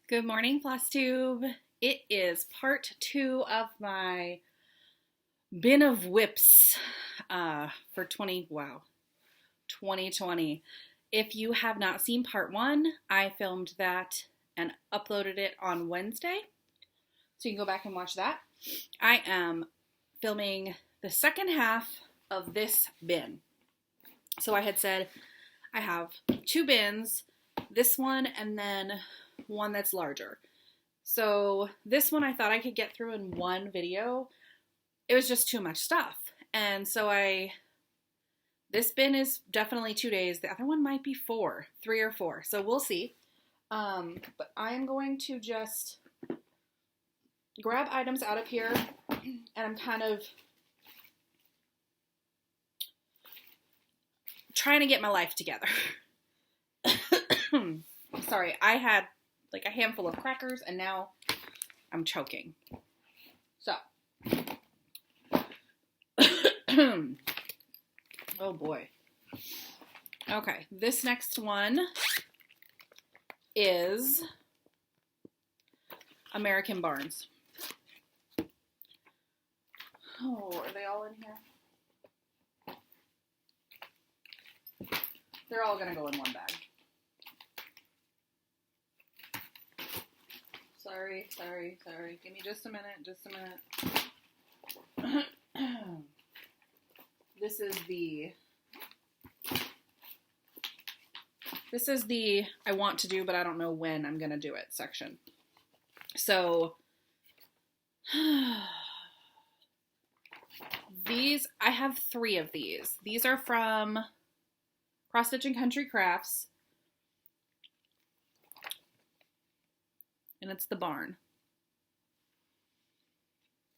Good morning, Flosstube. It is part 2 of my bin of whips for 2020. If you have not seen part 1, I filmed that and uploaded it on Wednesday, so you can go back and watch that. I am filming the second half of this bin. So I had said I have 2 bins, this one and then one that's larger. So this one I thought I could get through in one video. It was just too much stuff. And so this bin is definitely 2 days. The other one might be 3 or 4. So we'll see. But I am going to just grab items out of here, and I'm kind of trying to get my life together. Sorry, I had like a handful of crackers and now I'm choking. So, oh boy. Okay, this next one is American Barns. Oh, are they all in here? They're all gonna go in one bag. Sorry. Give me just a minute. This is the I want to do, but I don't know when I'm going to do it section. So I have 3 of these. These are from Cross Stitch and Country Crafts. And it's the barn.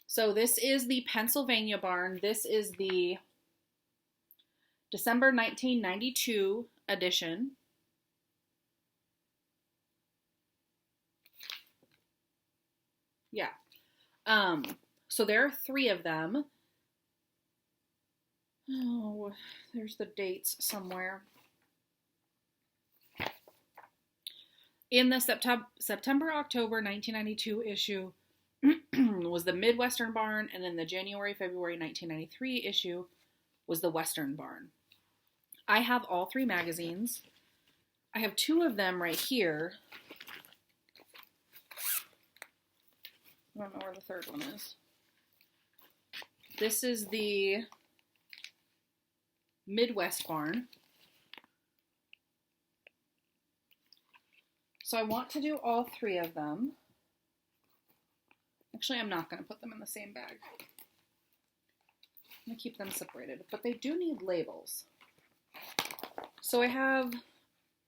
So this is the Pennsylvania barn. This is the December 1992 edition. Yeah. So there are 3 of them. Oh, there's the dates somewhere. In the September-October 1992 issue was the Midwestern Barn, and in the January-February 1993 issue was the Western Barn. I have all 3 magazines. I have 2 of them right here. I don't know where the third one is. This is the Midwest Barn. So I want to do all 3 of them. Actually, I'm not going to put them in the same bag. I'm going to keep them separated, but they do need labels. So I have,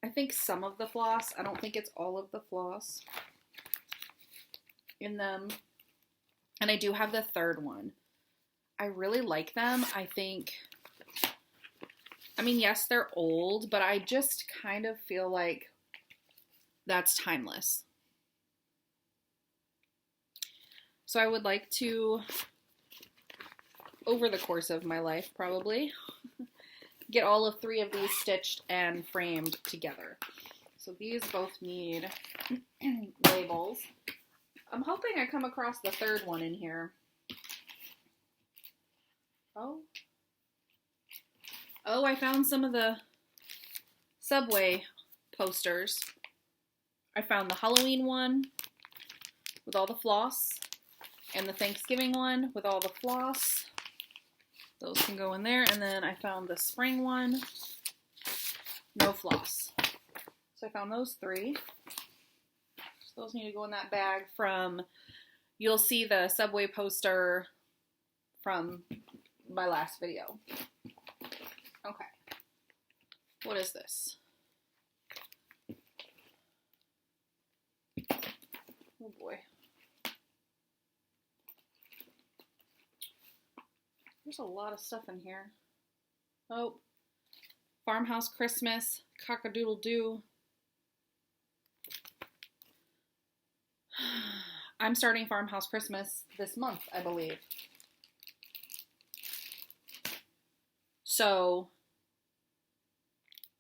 I think, some of the floss. I don't think it's all of the floss in them. And I do have the third one. I really like them. I mean, yes, they're old, but I just kind of feel like that's timeless. So I would like to, over the course of my life probably, get all of 3 of these stitched and framed together. So these both need labels. I'm hoping I come across the third one in here. Oh, I found some of the Subway posters. I found the Halloween one with all the floss and the Thanksgiving one with all the floss. Those can go in there. And then I found the spring one, no floss. So I found those 3. So those need to go in that bag you'll see the Subway poster from my last video. Okay. What is this? Oh boy. There's a lot of stuff in here. Oh. Farmhouse Christmas, Cock-a-doodle-doo. I'm starting Farmhouse Christmas this month, I believe. So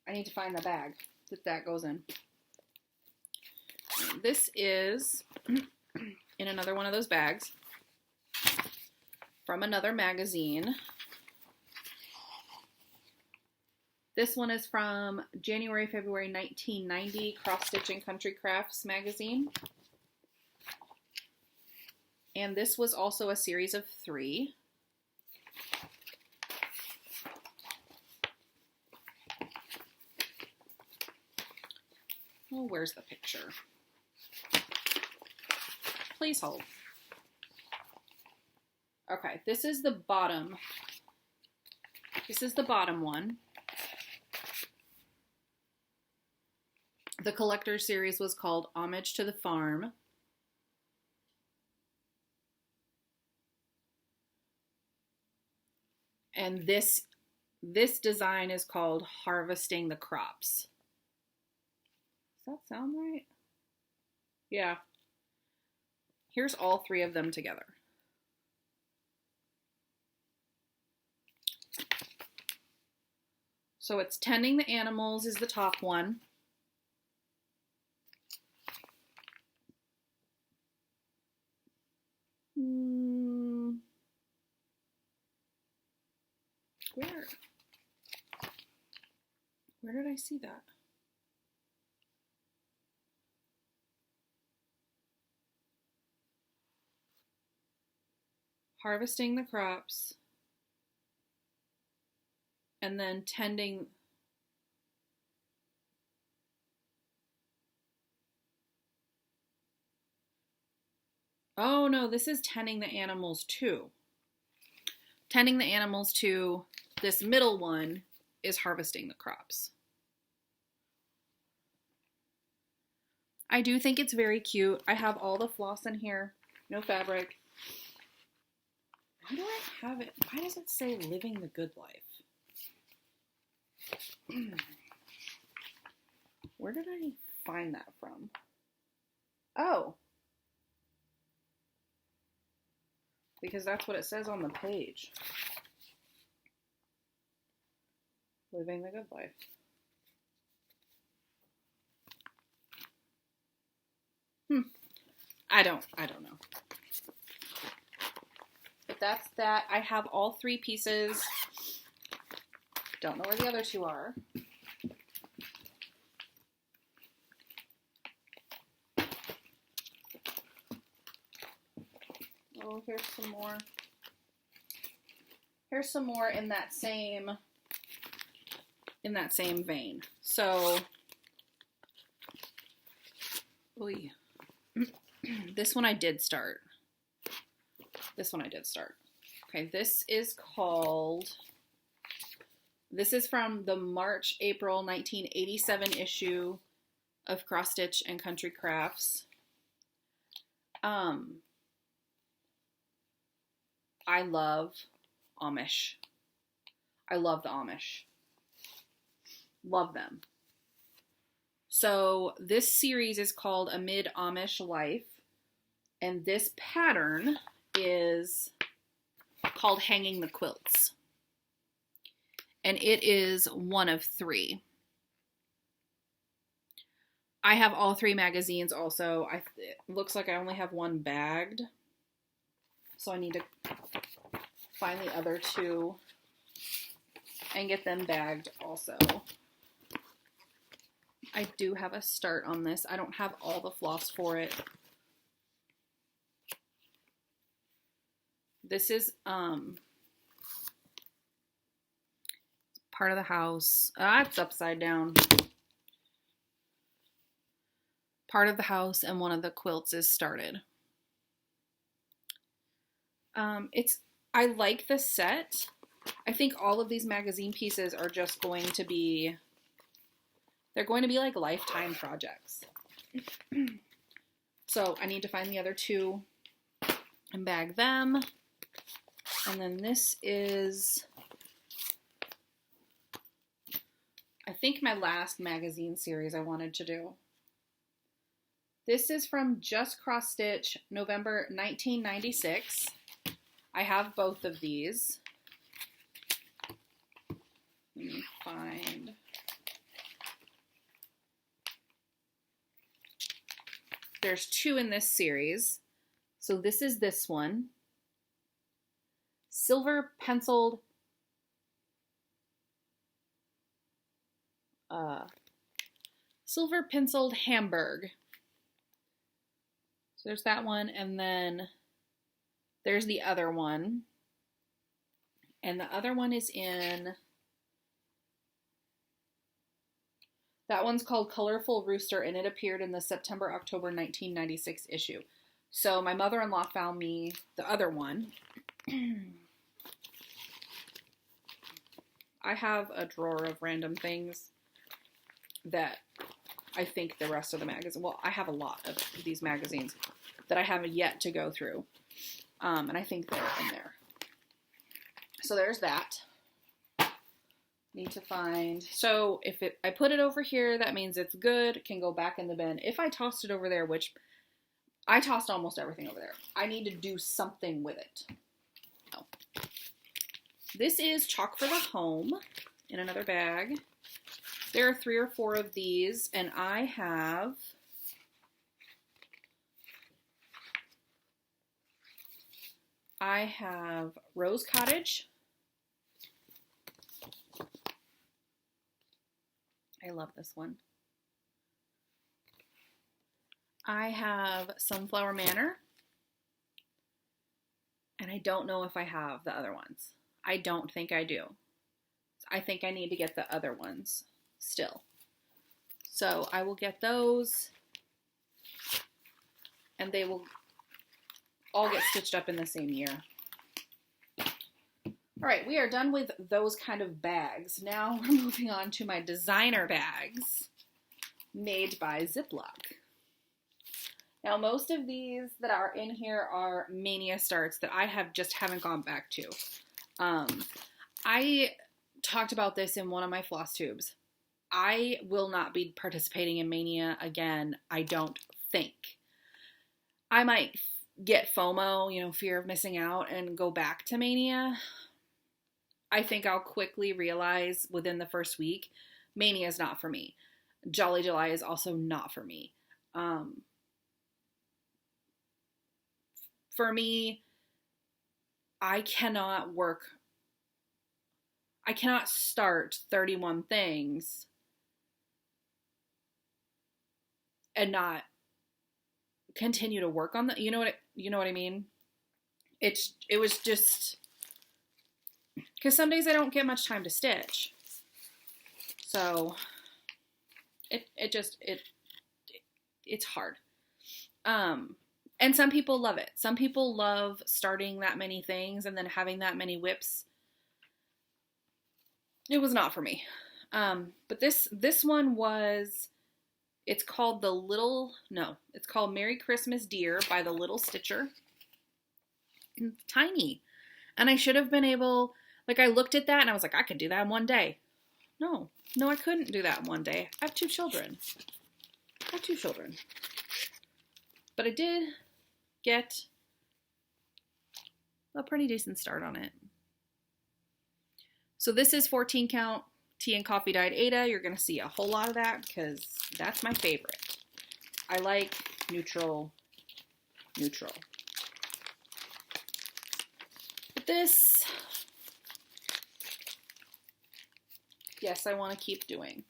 I need to find the bag that goes in. this is in another one of those bags from another magazine. This one is from January, February 1990, Cross Stitch and Country Crafts magazine. And this was also a series of 3. Oh, where's the picture? Please hold. Okay, this is the bottom. This is the bottom one. The collector series was called Homage to the Farm. And this design is called Harvesting the Crops. Does that sound right? Yeah. Here's all 3 of them together. So it's Tending the Animals is the top one. Where did I see that? Harvesting the crops. And then tending. Oh no, this is Tending the Animals too. Tending the Animals too. This middle one is Harvesting the Crops. I do think it's very cute. I have all the floss in here. No fabric. Why do I have it? Why does it say Living the Good Life? Where did I find that from? Oh. Because that's what it says on the page. Living the Good Life. I don't know. But that's that. I have all 3 pieces. Don't know where the other 2 are. Oh, here's some more. Here's some more in that same vein. So, oy. This one I did start. Okay, this is from the March-April 1987 issue of Cross Stitch and Country Crafts. I love Amish. I love the Amish. Love them. So this series is called Amid Amish Life, and this pattern is called Hanging the Quilts. And it is one of 3. I have all 3 magazines also. It looks like I only have one bagged. So I need to find the other 2 and get them bagged also. I do have a start on this. I don't have all the floss for it. This is part of the house. It's upside down. Part of the house and one of the quilts is started. I like the set. I think all of these magazine pieces are just going to be, they're going to be like lifetime projects. So I need to find the other 2 and bag them. And then this is, I think, my last magazine series I wanted to do. This is from Just Cross Stitch, November 1996. I have both of these. Let me find. there's 2 in this series. So this is this one. Silver penciled Hamburg. So there's that one, and then there's the other one. And the other one is in, that one's called Colorful Rooster, and it appeared in the September-October 1996 issue. So my mother-in-law found me the other one. I have a drawer of random things that I think the rest of the magazine, well, I have a lot of these magazines that I haven't yet to go through. And I think they're in there. So there's that. Need to find, so if I put it over here, that means it's good. It can go back in the bin. If I tossed it over there, which I tossed almost everything over there, I need to do something with it. Oh. This is Chalk for the Home in another bag. There are 3 or 4 of these, and I have Rose Cottage. I love this one. I have Sunflower Manor, and I don't know if I have the other ones. I don't think I do. I think I need to get the other ones still. So I will get those, and they will all get stitched up in the same year. All right, we are done with those kind of bags. Now we're moving on to my designer bags made by Ziploc. Now most of these that are in here are Mania starts that I haven't gone back to. I talked about this in one of my floss tubes. I will not be participating in Mania again, I don't think. I might get FOMO, fear of missing out, and go back to Mania. I think I'll quickly realize within the first week, Mania is not for me. Jolly July is also not for me. For me, I cannot start 31 things and not continue to work on that. You know what I mean? It was just, because some days I don't get much time to stitch. So it's hard. And some people love it. Some people love starting that many things and then having that many whips. It was not for me. But this one was, it's called it's called Merry Christmas Dear by the Little Stitcher. It's tiny. And I should have been able, I looked at that and I was like, I could do that in one day. No, I couldn't do that in one day. I have 2 children. But I did get a pretty decent start on it. So this is 14 count tea and coffee dyed Aida. You're going to see a whole lot of that because that's my favorite. I like neutral. But this, yes, I want to keep doing.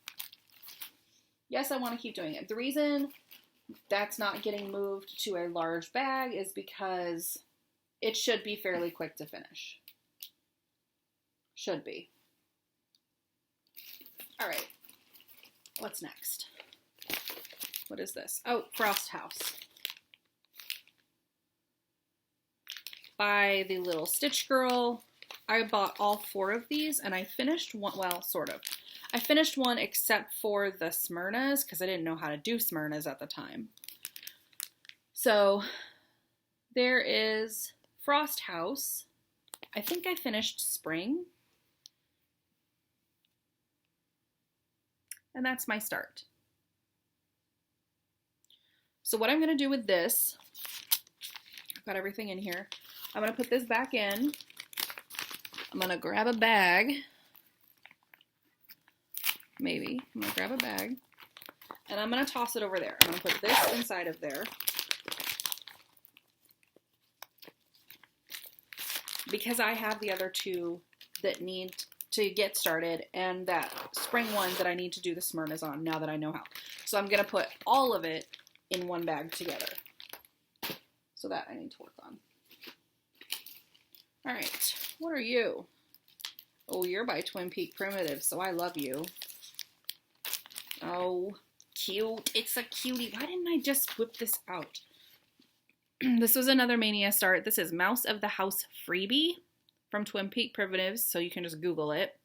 it. The reason that's not getting moved to a large bag is because it should be fairly quick to finish. Should be. All right. What's next? What is this? Oh, Frost House by the Little Stitch Girl. I bought all 4 of these and I finished one, well, sort of. I finished one except for the Smyrnas because I didn't know how to do Smyrnas at the time. So there is Frost House. I think I finished Spring. And that's my start. So what I'm going to do with this, I've got everything in here. I'm going to put this back in. I'm going to grab a bag. Maybe. I'm going to grab a bag. And I'm going to toss it over there. I'm going to put this inside of there. Because I have the other two that need to get started and that spring one that I need to do the Smyrnas on now that I know how. So I'm going to put all of it in one bag together. So that I need to work on. All right, what are you? Oh, you're by Twin Peak Primitive, so I love you. Oh, cute. It's a cutie. Why didn't I just whip this out? This was another Mania start. This is Mouse of the House Freebie from Twin Peak Primitives, so you can just Google it.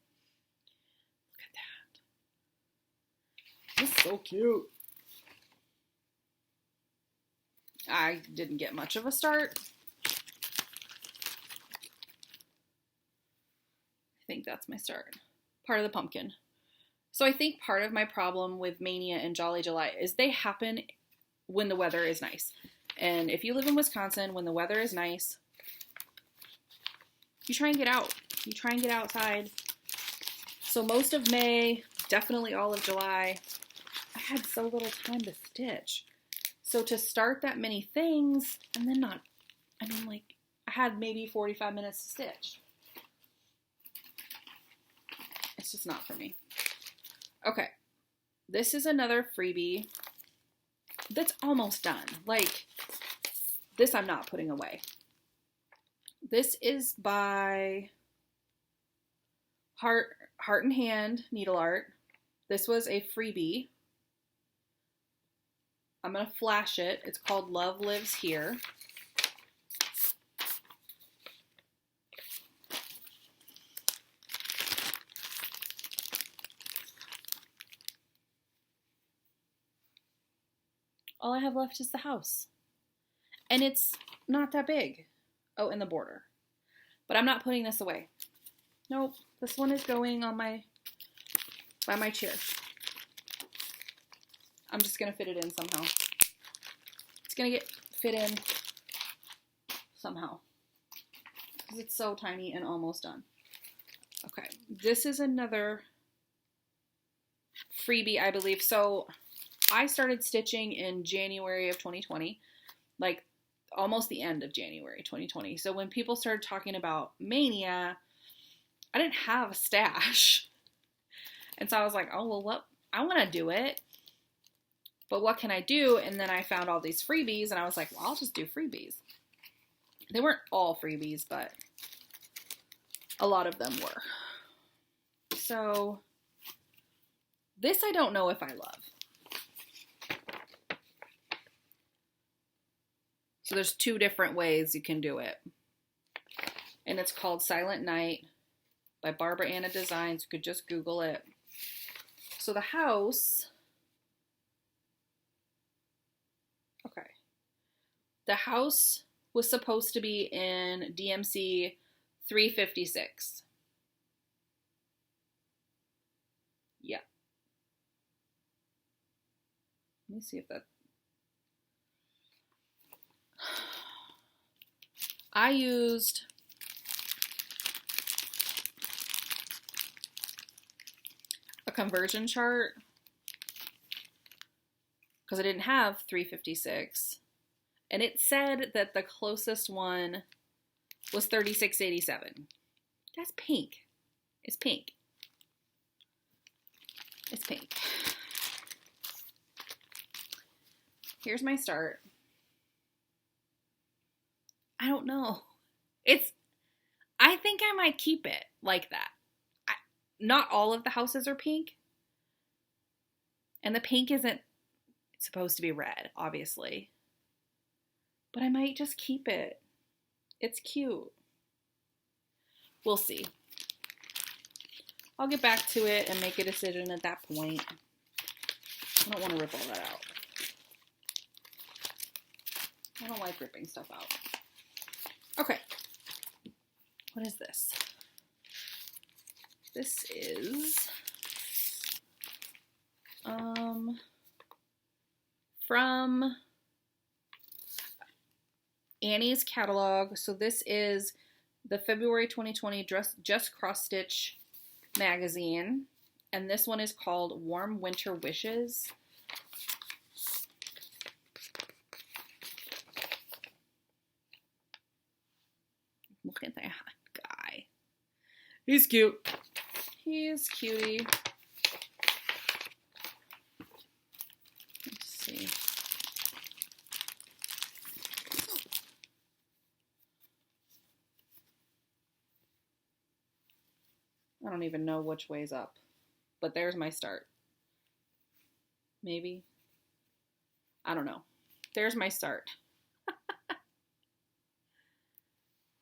Look at that. It's so cute. I didn't get much of a start. I think that's my start. Part of the pumpkin. So I think part of my problem with Mania and Jolly July is they happen when the weather is nice. And if you live in Wisconsin, when the weather is nice, you try and get out. You try and get outside. So most of May, definitely all of July, I had so little time to stitch. So to start that many things and then not, I mean, like, I had maybe 45 minutes to stitch. It's just not for me. Okay, this is another freebie that's almost done. Like, this I'm not putting away. This is by Heart and Hand Needle Art. This was a freebie. I'm going to flash it. It's called Love Lives Here. All I have left is the house. And it's not that big. Oh, and the border. But I'm not putting this away. Nope. This one is going on by my chair. I'm just going to fit it in somehow. It's going to fit in somehow. Because it's so tiny and almost done. Okay. This is another freebie, I believe. So I started stitching in January of 2020, like almost the end of January 2020. So when people started talking about Mania, I didn't have a stash. And so I was like, oh, well, what? I want to do it. But what can I do? And then I found all these freebies and I was like, well, I'll just do freebies. They weren't all freebies, but a lot of them were. So this I don't know if I love. So there's two different ways you can do it. And it's called Silent Night by Barbara Anna Designs. You could just Google it. So the house, okay. The house was supposed to be in DMC 356. Yeah. Let me see if that, I used a conversion chart because I didn't have 356, and it said that the closest one was 3687. That's pink. It's pink. It's pink. Here's my start. I don't know. I think I might keep it like that. Not all of the houses are pink. And the pink isn't supposed to be red, obviously. But I might just keep it. It's cute. We'll see. I'll get back to it and make a decision at that point. I don't want to rip all that out. I don't like ripping stuff out. Okay. What is this? This is from Annie's catalog. So this is the February 2020 Just Cross Stitch magazine. And this one is called Warm Winter Wishes. look at that guy. He's cute. He's cutie. Let's see. I don't even know which way's up, but there's my start. Maybe. I don't know. There's my start.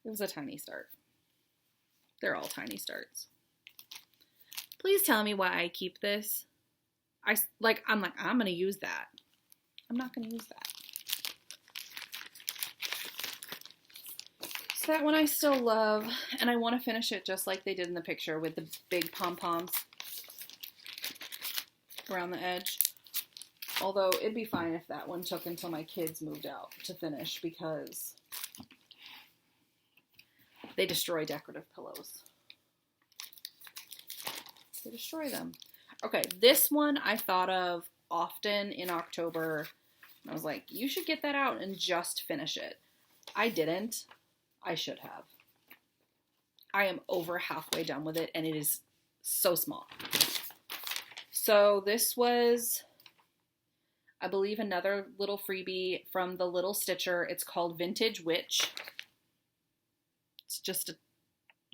It was a tiny start. They're all tiny starts. Please tell me why I keep this. I'm like, I'm going to use that. I'm not going to use that. So that one I still love, and I want to finish it just like they did in the picture with the big pom-poms around the edge. Although it'd be fine if that one took until my kids moved out to finish, because they destroy decorative pillows. They destroy them. Okay, this one I thought of often in October. I was like, you should get that out and just finish it. I didn't. I should have. I am over halfway done with it, and it is so small. So this was, I believe, another little freebie from the Little Stitcher. It's called Vintage Witch. It's just a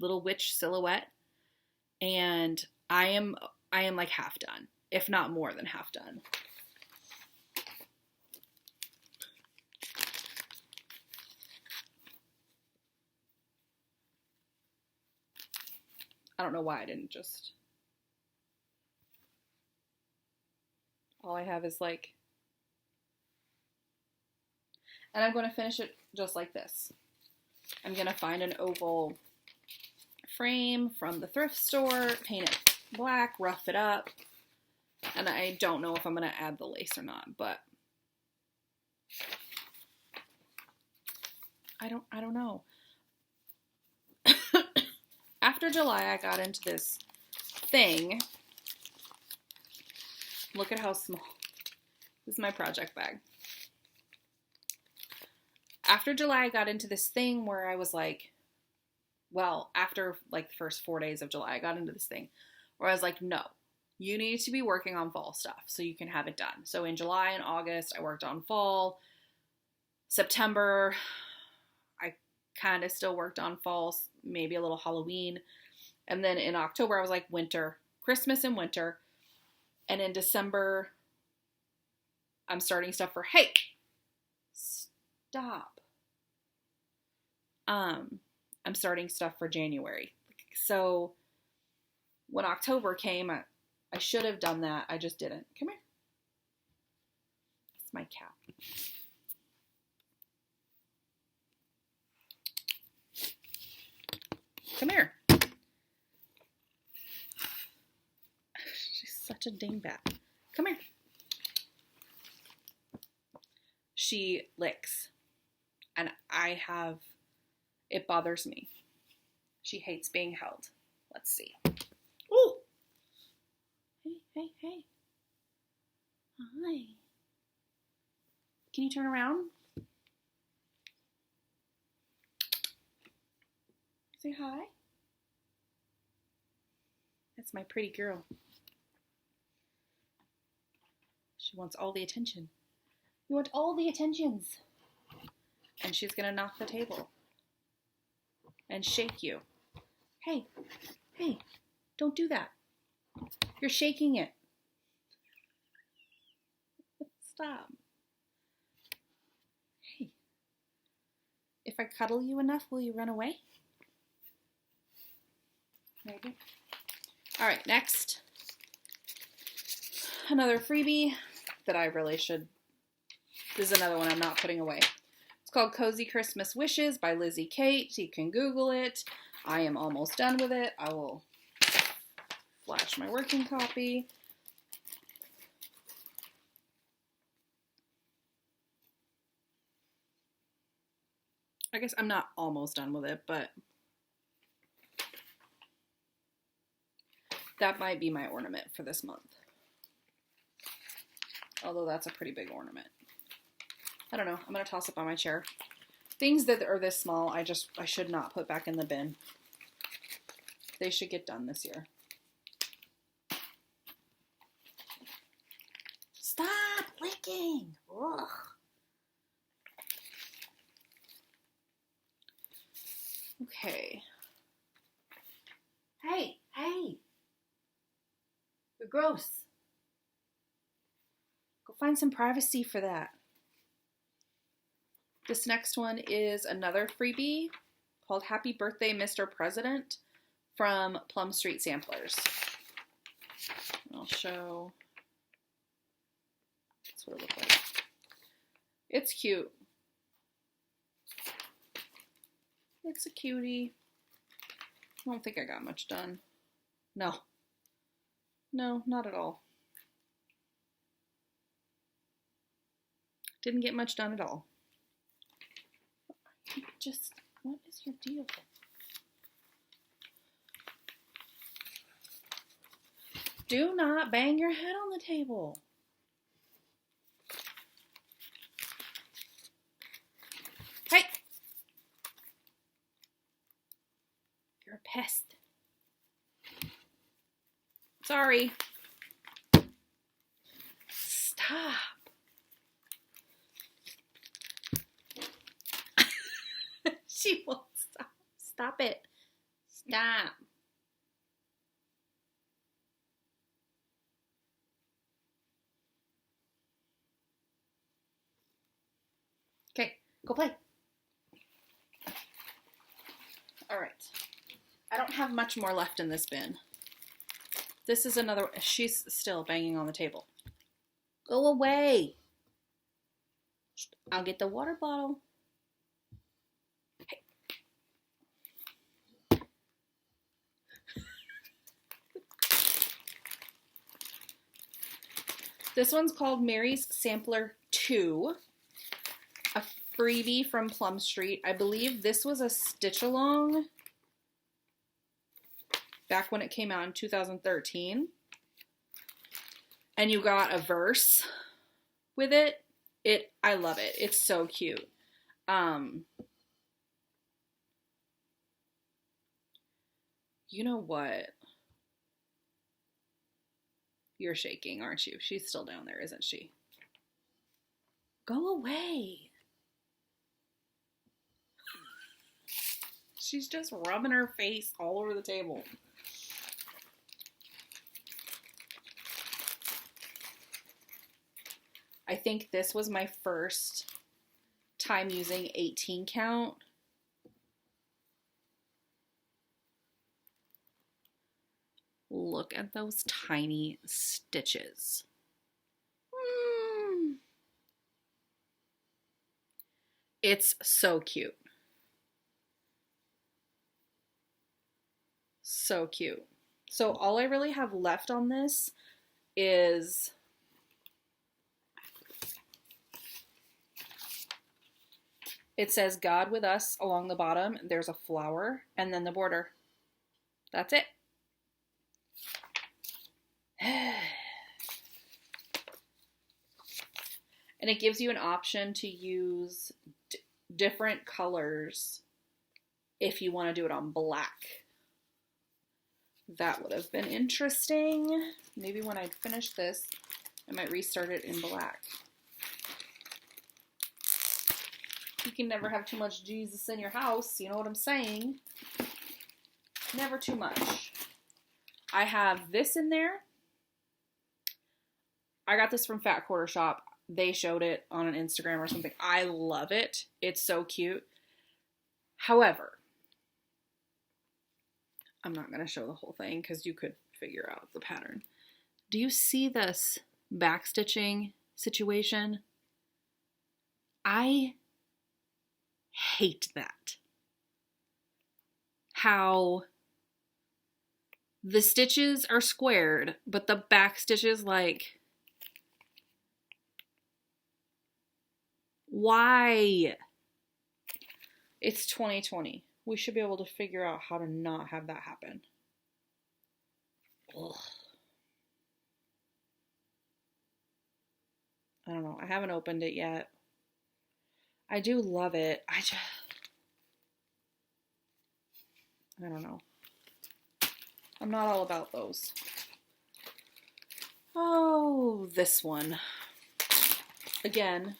little witch silhouette. And I am like half done, if not more than half done. I don't know why I didn't just. All I have is like, and I'm going to finish it just like this. I'm going to find an oval frame from the thrift store, paint it black, rough it up, and I don't know if I'm going to add the lace or not, but I don't know. After July, I got into this thing. Look at how small. This is my project bag. After July, I got into this thing where I was like, well, after like the first 4 days of July, I got into this thing where I was like, no, you need to be working on fall stuff so you can have it done. So in July and August, I worked on fall. September, I kind of still worked on fall, maybe a little Halloween. And then in October, I was like winter, Christmas and winter. And in December, I'm starting stuff for, hey, stop. I'm starting stuff for January. So when October came, I should have done that. I just didn't. Come here. It's my cat. Come here. She's such a dingbat. Come here. She licks. And it bothers me. She hates being held. Let's see. Ooh! Hey. Hi. Can you turn around? Say hi. That's my pretty girl. She wants all the attention. You want all the attentions. And she's gonna knock the table. And shake you. Hey, don't do that. You're shaking it. Stop. Hey, if I cuddle you enough, will you run away? Maybe. All right, next. Another freebie that I really should. This is another one I'm not putting away. It's called Cozy Christmas Wishes by Lizzie Kate. You can Google it. I am almost done with it. I will flash my working copy. I guess I'm not almost done with it, but that might be my ornament for this month. Although that's a pretty big ornament. I don't know. I'm going to toss it by my chair. Things that are this small, I should not put back in the bin. They should get done this year. Stop licking! Ugh. Okay. Hey! You're gross. Go find some privacy for that. This next one is another freebie called Happy Birthday, Mr. President from Plum Street Samplers. I'll show. That's what it looks like. It's cute. It's a cutie. I don't think I got much done. No, not at all. Didn't get much done at all. Just, what is your deal? Do not bang your head on the table. Hey! You're a pest. Sorry. Stop. She won't stop. Stop it. Stop. Okay, go play. All right. I don't have much more left in this bin. This is another, she's still banging on the table. Go away. I'll get the water bottle. Hey. This one's called Mary's Sampler 2. A freebie from Plum Street. I believe this was a stitch along back when it came out in 2013. And you got a verse with it. I love it. It's so cute. You know what? You're shaking, aren't you? She's still down there, isn't she? Go away. She's just rubbing her face all over the table. I think this was my first time using 18 count. Look at those tiny stitches. It's so cute. So cute. So all I really have left on this is it says God with us along the bottom. There's a flower and then the border. That's it. And it gives you an option to use different colors if you want to do it on black. That would have been interesting. Maybe when I finish this, I might restart it in black. You can never have too much Jesus in your house, you know what I'm saying? Never too much. I have this in there. I got this from Fat Quarter Shop. They showed it on an Instagram or something. I love it. It's so cute. However, I'm not going to show the whole thing because you could figure out the pattern. Do you see this backstitching situation? I hate that. How the stitches are squared, but the back stitches, like, why? It's 2020. We should be able to figure out how to not have that happen. Ugh. I don't know. I haven't opened it yet. I do love it. I don't know. I'm not all about those. Oh, this one. Again,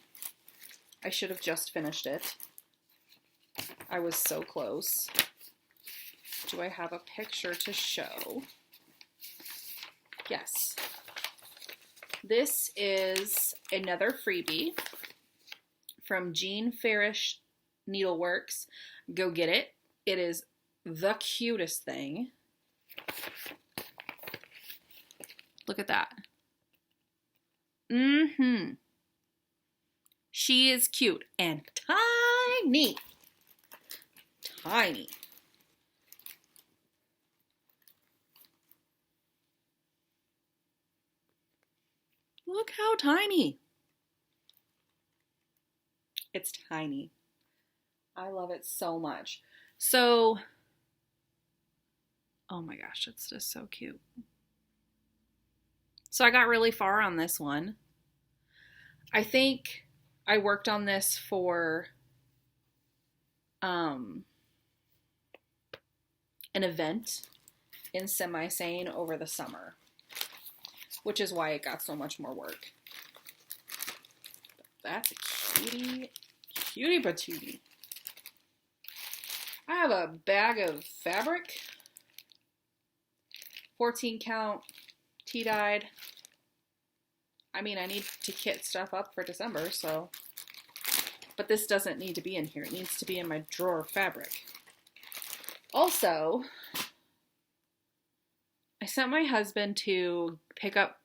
I should have just finished it. I was so close. Do I have a picture to show? Yes. This is another freebie from Jean Farish Needleworks. Go get it. It is the cutest thing. Look at that. She is cute and tiny. Tiny. Look how tiny. It's tiny. I love it so much. So, oh my gosh, it's just so cute. So I got really far on this one. I think I worked on this for an event in Semi-Sane over the summer, which is why it got so much more work. But that's a cutie patootie. I have a bag of fabric, 14 count, tea-dyed. I mean, I need to kit stuff up for December, so. But this doesn't need to be in here. It needs to be in my drawer of fabric. Also, I sent my husband to pick up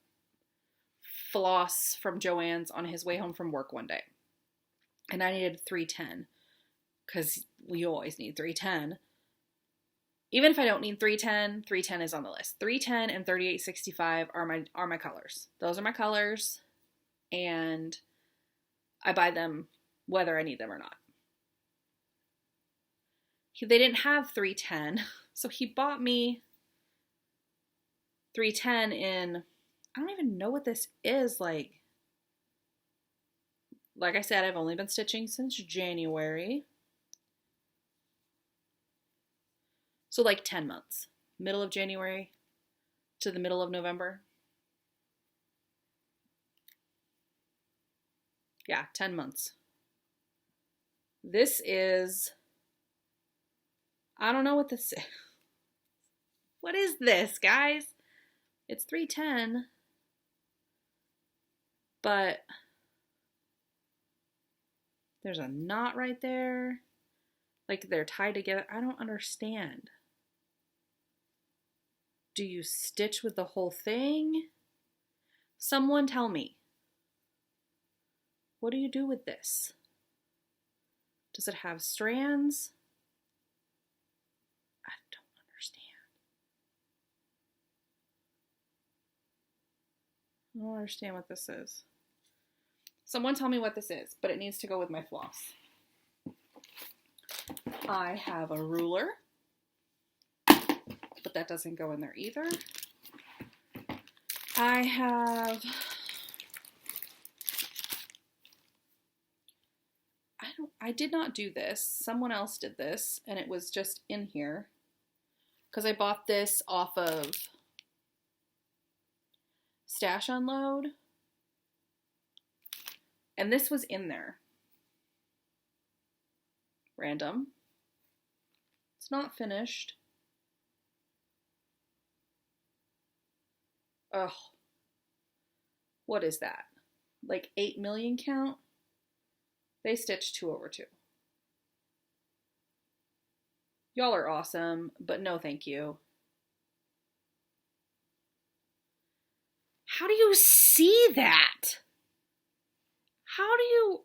floss from Joann's on his way home from work one day. And I needed 310, because we always need 310. Even if I don't need 310, 310 is on the list. 310 and 3865 are my colors. Those are my colors, and I buy them whether I need them or not. They didn't have 310, so he bought me 310 in, I don't even know what this is, like I said, I've only been stitching since January. So like 10 months. Middle of January to the middle of November. Yeah, 10 months. This is, I don't know what this is. What is this, guys? It's 310. But there's a knot right there. Like they're tied together. I don't understand. Do you stitch with the whole thing? Someone tell me. What do you do with this? Does it have strands? I don't understand. I don't understand what this is. Someone tell me what this is, but it needs to go with my floss. I have a ruler, but that doesn't go in there either. I did not do this. Someone else did this, and it was just in here because I bought this off of Stash Unload, and this was in there. Random. It's not finished. Ugh. What is that? Like 8 million count? They stitched 2/2. Y'all are awesome, but no thank you. How do you see that? How do you...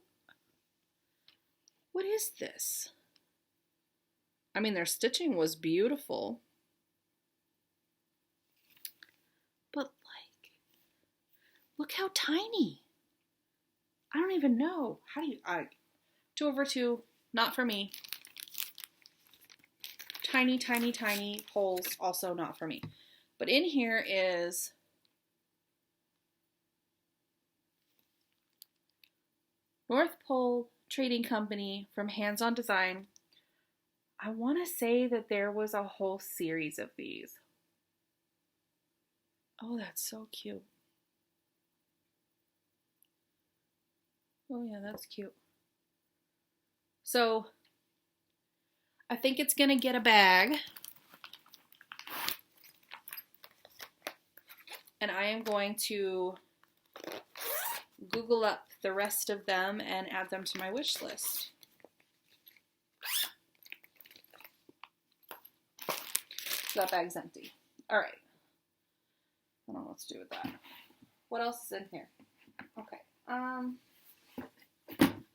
What is this? I mean, their stitching was beautiful. But, like, look how tiny. I don't even know. How do you... 2/2, not for me. Tiny, tiny, tiny holes, also not for me. But in here is North Pole trading company from Hands On Design. I want to say that there was a whole series of these. Oh, that's so cute. Oh yeah, that's cute. So I think it's gonna get a bag. And I am going to Google up the rest of them and add them to my wish list. So that bag's empty. All right. I don't know what to do with that. What else is in here? Okay.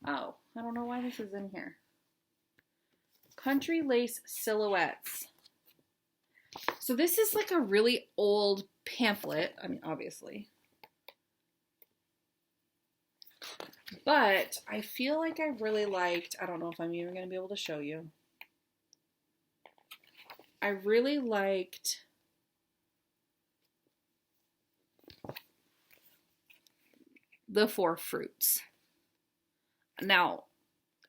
Oh, I don't know why this is in here. Country Lace Silhouettes. So this is like a really old pamphlet. I mean, obviously. But I feel like I really liked, I don't know if I'm even going to be able to show you. I really liked the 4 fruits. Now,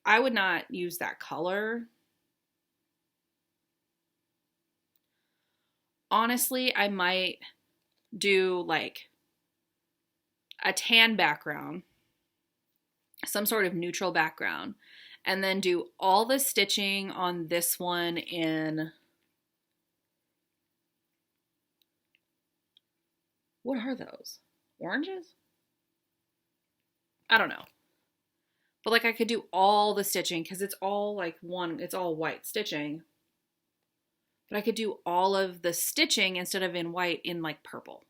I would not use that color. Honestly, I might do like a tan background, some sort of neutral background, and then do all the stitching on this one in, what are those? Oranges? I don't know. But like I could do all the stitching because it's all like one, it's all white stitching. But I could do all of the stitching instead of in white in like purple,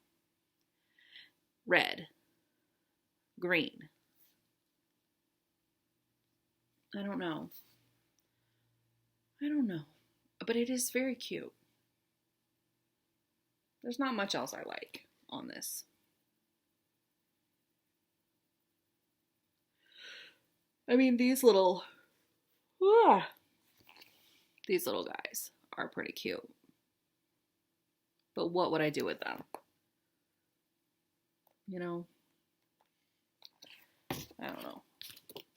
red, green. I don't know. But it is very cute. There's not much else I like on this. I mean, these little guys are pretty cute. But what would I do with them? You know? I don't know.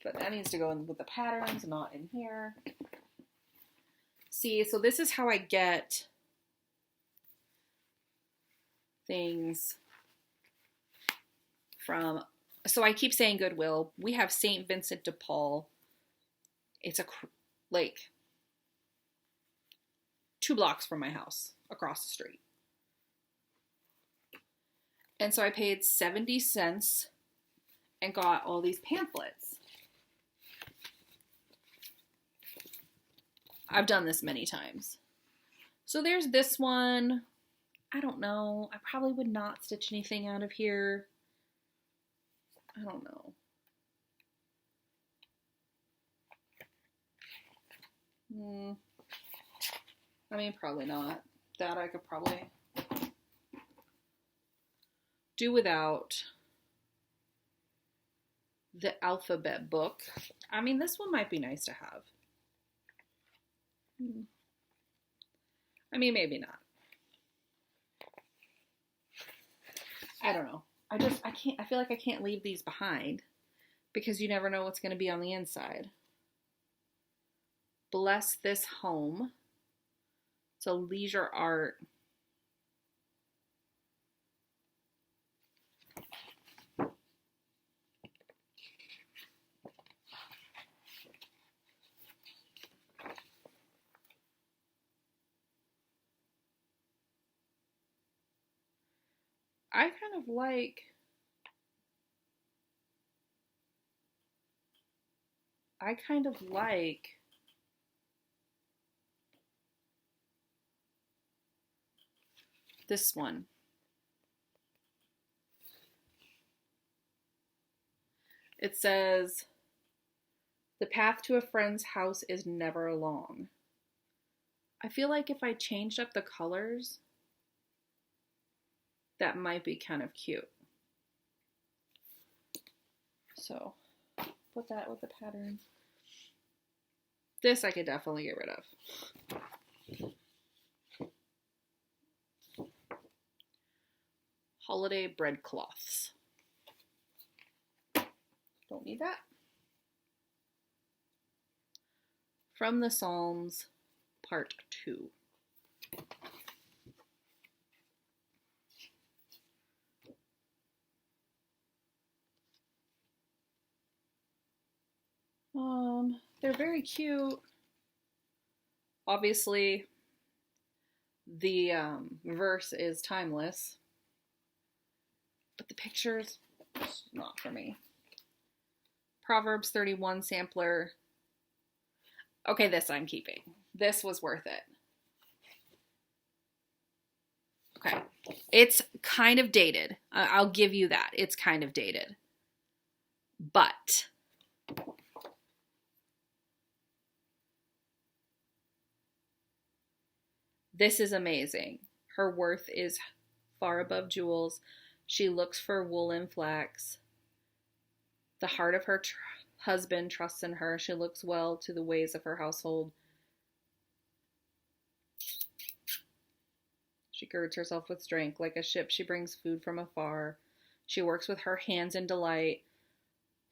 But that needs to go in with the patterns, not in here. See, so this is how I get things from, so I keep saying Goodwill. We have St. Vincent de Paul. It's like 2 blocks from my house, across the street. And so I paid 70 cents and got all these pamphlets. I've done this many times. So there's this one. I don't know. I probably would not stitch anything out of here. I don't know. I mean, probably not. That I could probably do without. The alphabet book. I mean, this one might be nice to have. I mean, maybe not. I don't know. I feel like I can't leave these behind because you never know what's going to be on the inside. Bless This Home. It's a leisure art. I kind of like this one. It says, "The path to a friend's house is never long." I feel like if I changed up the colors, that might be kind of cute. So, put that with the pattern. This I could definitely get rid of. Holiday bread cloths. Don't need that. From the Psalms, Part 2. They're very cute. Obviously, the verse is timeless, but the pictures, not for me. Proverbs 31 sampler. Okay, this I'm keeping. This was worth it. Okay, it's kind of dated. I'll give you that. It's kind of dated. But this is amazing. Her worth is far above jewels. She looks for wool and flax. The heart of her husband trusts in her. She looks well to the ways of her household. She girds herself with strength. Like a ship, she brings food from afar. She works with her hands in delight.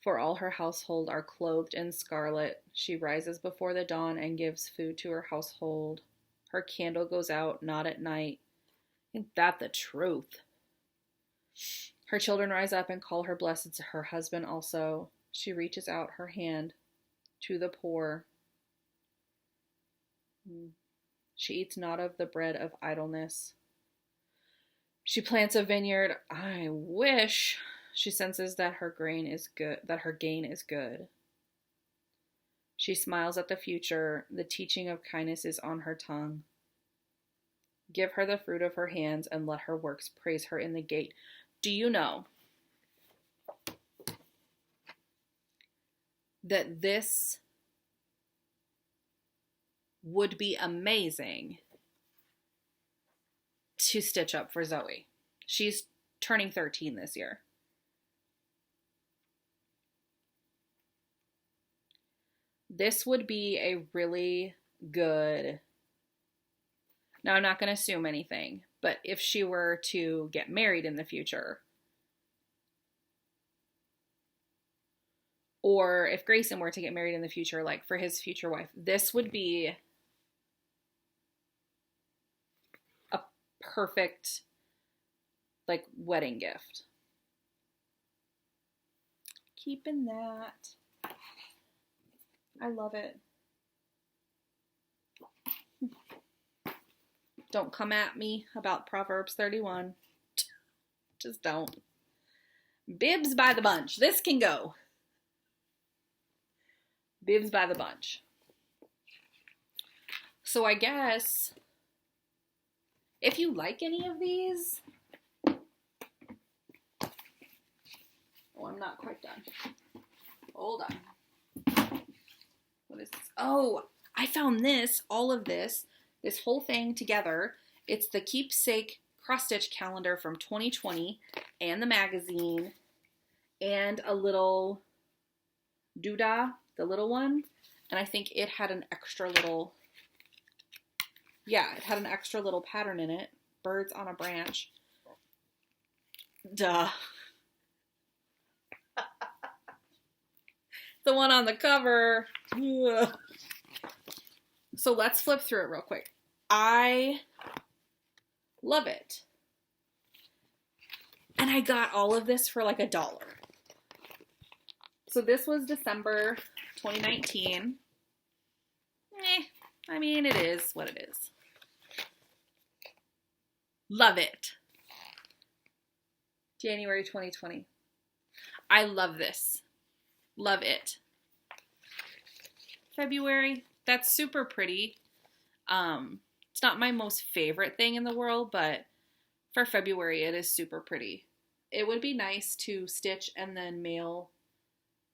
For all her household are clothed in scarlet. She rises before the dawn and gives food to her household. Her candle goes out, not at night. Ain't that the truth? Her children rise up and call her blessed, her husband also. She reaches out her hand to the poor. She eats not of the bread of idleness. She plants a vineyard. I wish. She senses that her gain is good. She smiles at the future. The teaching of kindness is on her tongue. Give her the fruit of her hands and let her works praise her in the gate. Do you know that this would be amazing to stitch up for Zoe? She's turning 13 this year. This would be a really good... Now, I'm not going to assume anything, but if she were to get married in the future, or if Grayson were to get married in the future, like for his future wife, this would be a perfect, like, wedding gift. Keeping that. I love it. Don't come at me about Proverbs 31. Just don't. Bibs by the bunch. This can go. Bibs by the bunch. So I guess if you like any of these... Oh, I'm not quite done. Hold on. What is this? Oh, I found this, all of this whole thing together. It's the Keepsake cross-stitch calendar from 2020 and the magazine and a little doodah, the little one. And I think it had an extra little, it had an extra little pattern in it. Birds on a branch. Duh. The one on the cover. Ugh. So let's flip through it real quick. I love it. And I got all of this for like $1. So this was December 2019. I mean, it is what it is. Love it. January 2020. I love this. Love it. February. That's super pretty. It's not my most favorite thing in the world, but for February, it is super pretty. It would be nice to stitch and then mail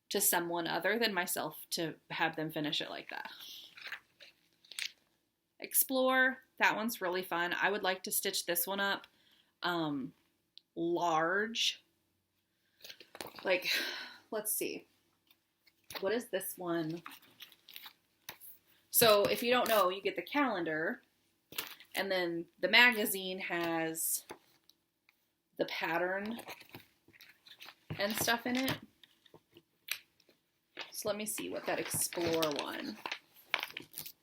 to someone other than myself to have them finish it like that. Explore. That one's really fun. I would like to stitch this one up large. Like, let's see. What is this one? So if you don't know, you get the calendar, and then the magazine has the pattern and stuff in it. So let me see what that Explore one.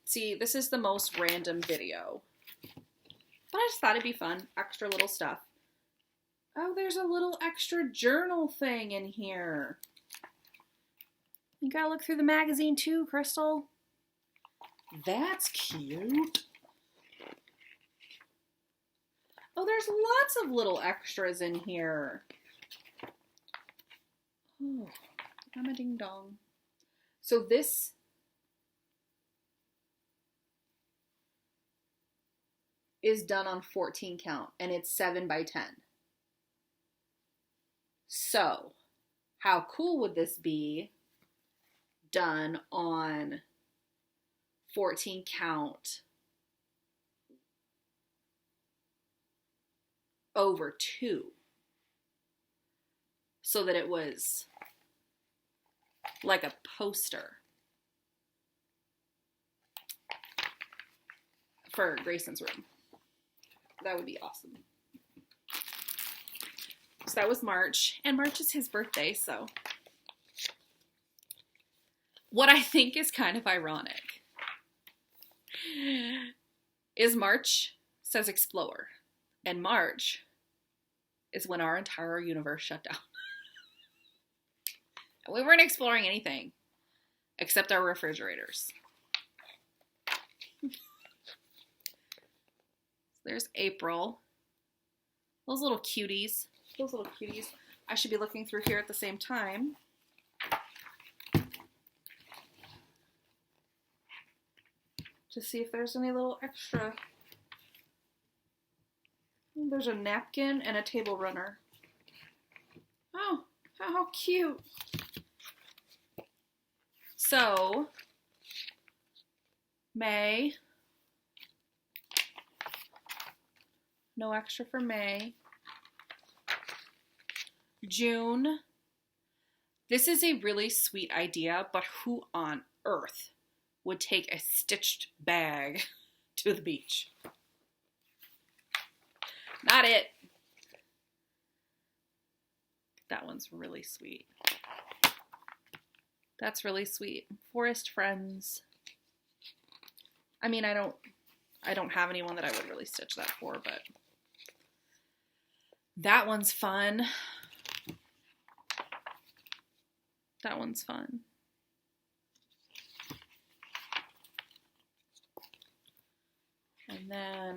See, this is the most random video. But I just thought it'd be fun. Extra little stuff. Oh, there's a little extra journal thing in here. You gotta look through the magazine too, Crystal. That's cute. Oh, there's lots of little extras in here. Oh, I'm a ding dong. So this is done on 14 count and it's 7 by 10. So how cool would this be done on 14 count over 2 so that it was like a poster for Grayson's room. That would be awesome. So that was March, and March is his birthday, so. What I think is kind of ironic is March says explore, and March is when our entire universe shut down. We weren't exploring anything except our refrigerators. There's April. Those little cuties. Those little cuties. I should be looking through here at the same time. To see if there's any little extra. There's a napkin and a table runner. Oh, how cute. So, May. No extra for May. June. This is a really sweet idea, but who on earth would take a stitched bag to the beach? Not it. That one's really sweet. That's really sweet. Forest friends. I mean, I don't have anyone that I would really stitch that for, but that one's fun. That one's fun. And then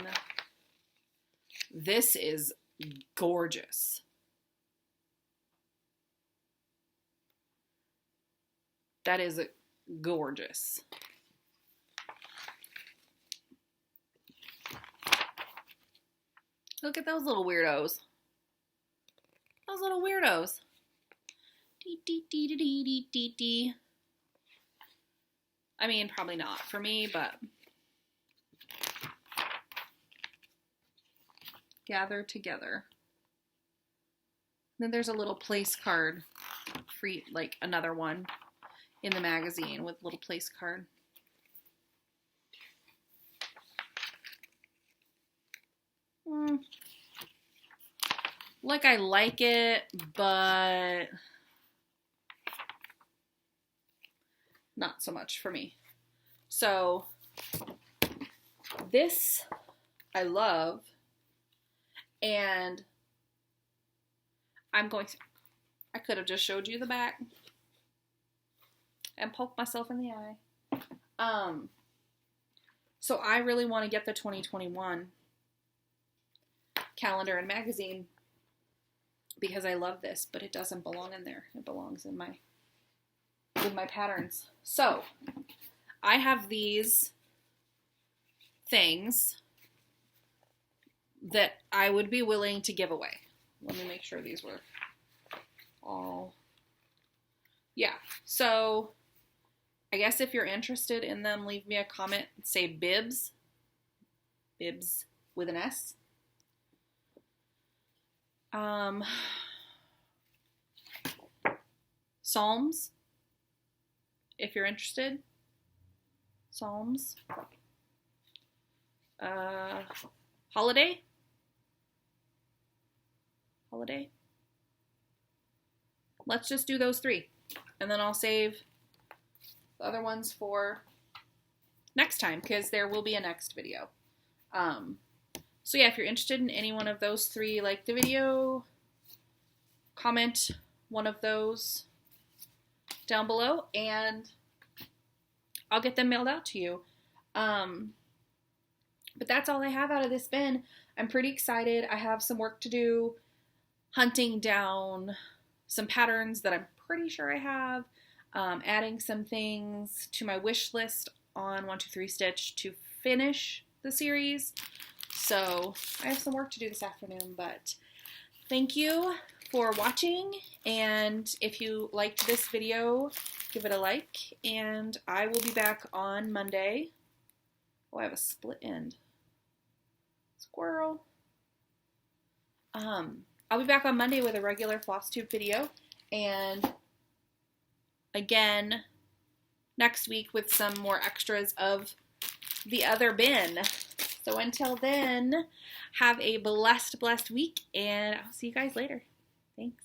this is gorgeous. That is gorgeous. Look at those little weirdos. Those little weirdos. Dee, dee, dee, dee, dee, dee, dee, dee. I mean, probably not for me, but gather together. Then there's a little place card, free, like another one in the magazine with little place card. Like I like it, but not so much for me. So this I love, and I could have just showed you the back and poked myself in the eye. So I really want to get the 2021 calendar and magazine because I love this, but it doesn't belong in there. It belongs in with my patterns. So I have these things that I would be willing to give away. Let me make sure these were all. Yeah. So I guess if you're interested in them, leave me a comment. Say bibs. Bibs with an S. Psalms, if you're interested. Psalms. Holiday. Let's just do those 3. And then I'll save the other ones for next time, because there will be a next video. So yeah, if you're interested in any one of those three, like the video, comment one of those down below, and I'll get them mailed out to you. But that's all I have out of this bin. I'm pretty excited. I have some work to do, hunting down some patterns that I'm pretty sure I have, adding some things to my wish list on 123 Stitch to finish the series. So I have some work to do this afternoon, but thank you for watching, and if you liked this video, give it a like, and I will be back on Monday. Oh, I have a split end. Squirrel. I'll be back on Monday with a regular Flosstube video, and again next week with some more extras of the other bin. So until then, have a blessed week, and I'll see you guys later. Thanks.